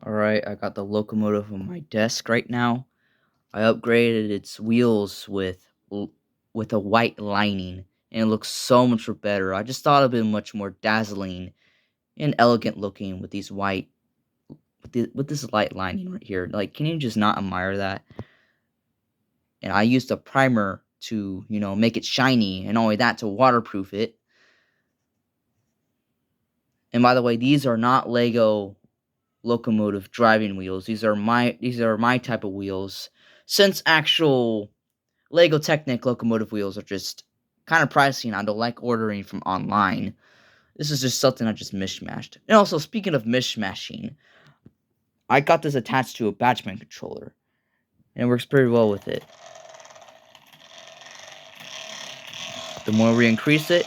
Alright, I got the locomotive on my desk right now. I upgraded its wheels with a white lining, and it looks so much better. I just thought it'd been much more dazzling and elegant looking with these white with this light lining right here. Like, can you just not admire that? And I used a primer to, make it shiny, and not only that, to waterproof it. And by the way, these are not Lego locomotive driving wheels. These are my type of wheels. Since actual Lego Technic locomotive wheels are just kind of pricey, and I don't like ordering from online. This is just something I just mishmashed. And also, speaking of mishmashing, I got this attached to a bachmann controller, and it works pretty well with it. The more we increase it,